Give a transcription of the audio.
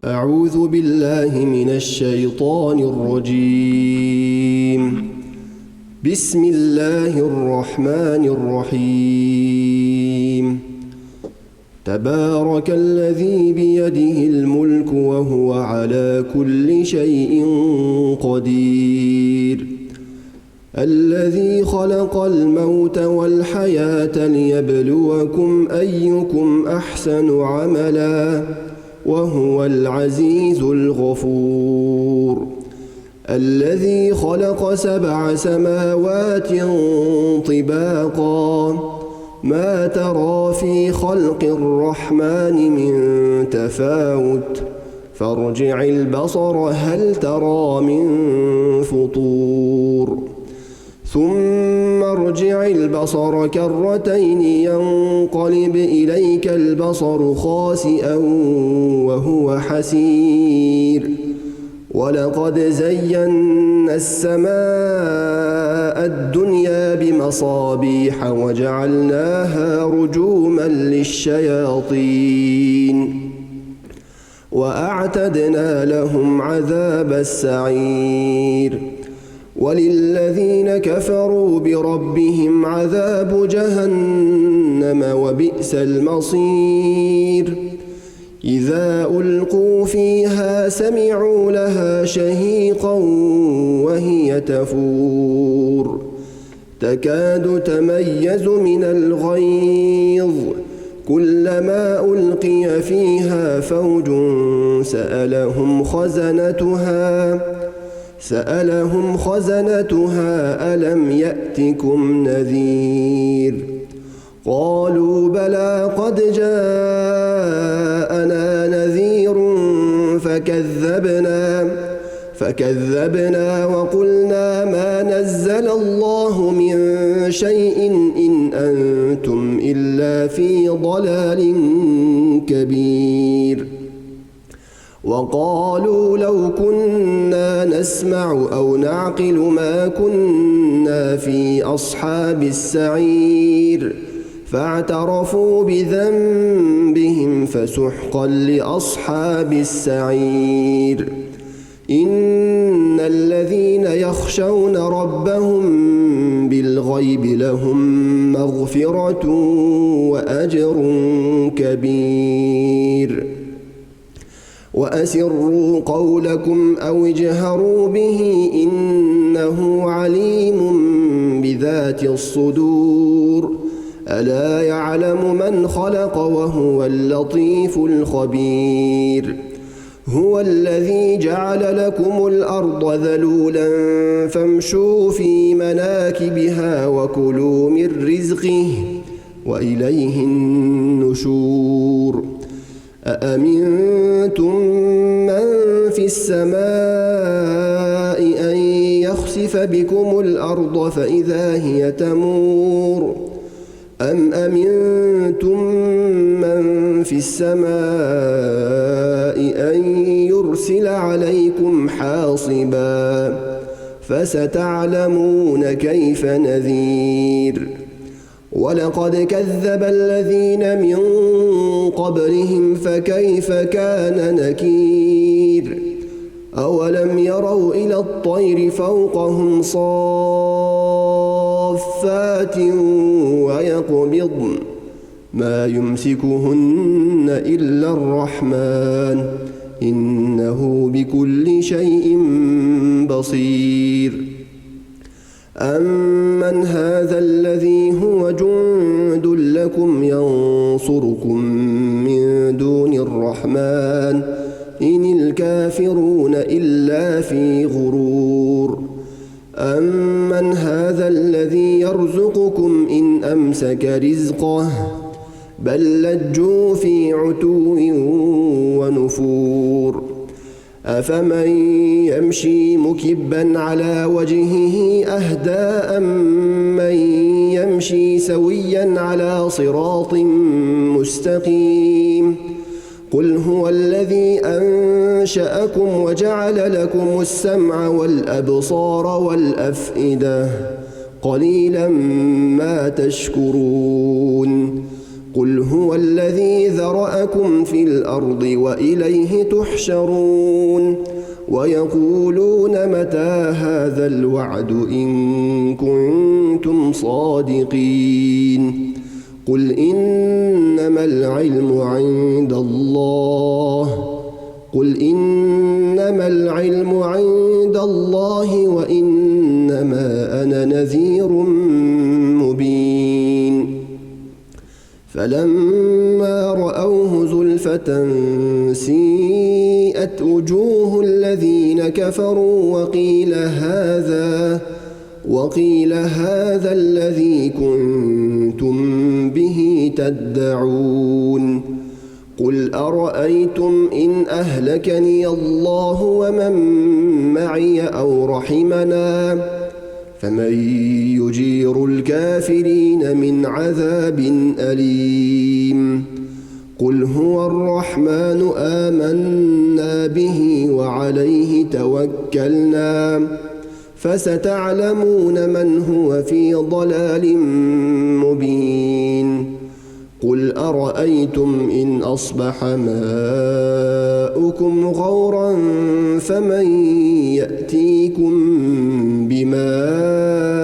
أعوذ بالله من الشيطان الرجيم. بسم الله الرحمن الرحيم. تبارك الذي بيده الملك وهو على كل شيء قدير. الذي خلق الموت والحياة ليبلوكم أيكم أحسن عملا وهو العزيز الغفور. الذي خلق 7 سماوات طباقا ما ترى في خلق الرحمن من تفاوت فارجع البصر هل ترى من فطور ثم ارجع البصر كرتين ينقلب إليك البصر خاسئا وهو حسير. ولقد زينا السماء الدنيا بمصابيح وجعلناها رجوما للشياطين وأعتدنا لهم عذاب السعير. وللذين كفروا بربهم عذاب جهنم وبئس المصير. إذا ألقوا فيها سمعوا لها شهيقا وهي تفور تكاد تميز من الغيظ كلما ألقي فيها فوج سألهم خزنتها ألم يأتكم نذير قالوا بلى قد جاءنا نذير فكذبنا وقلنا ما نزل الله من شيء إن أنتم إلا في ضلال كبير. وقالوا لو كنا نسمع أو نعقل ما كنا في أصحاب السعير فاعترفوا بذنبهم فسحقا لأصحاب السعير. إن الذين يخشون ربهم بالغيب لهم مغفرة وأجر كبير. وأسروا قولكم أو اجهروا به إنه عليم بذات الصدور. ألا يعلم من خلق وهو اللطيف الخبير. هو الذي جعل لكم الأرض ذلولا فامشوا في مناكبها وكلوا من رزقه وإليه النشور. أأمنتم من في السماء أن يخسف بكم الأرض فإذا هي تمور أم أمنتم من في السماء أن يرسل عليكم حاصبا فستعلمون كيف نذير. ولقد كذب الذين من قبلهم فكيف كان نكير. أولم يروا إلى الطير فوقهم صافات ويقبضن ما يمسكهن إلا الرحمن إنه بكل شيء بصير. أمن هذا الذي هو جند لكم ينصركم من دون الرحمن إن الكافرون إلا في غرور. أمن هذا الذي يرزقكم إن أمسك رزقه بل لجوا في عتو ونفور. أفمن يمشي مكبا على وجهه أهدى أمن يمشي سويا على صراط مستقيم. قل هو الذي أنشأكم وجعل لكم السمع والأبصار والأفئدة قليلا ما تشكرون قل هو الذي ذرأكم في الأرض وإليه تحشرون ويقولون متى هذا الوعد إن كنتم صادقين قل إنما العلم عند الله وإنما أنا نذير مبين فلما رأوه زلفة سيئت وجوه الذين كفروا وقيل هذا الذي كنتم به تدعون قل أرأيتم إن أهلكني الله ومن معي أو رحمنا فمن يجير الكافرين من عذاب أليم قل هو الرحمن آمنا به وعليه توكلنا فستعلمون من هو في ضلال مبين قل أرأيتم إن أصبح ماؤكم غورا فمن يأتيكم بماء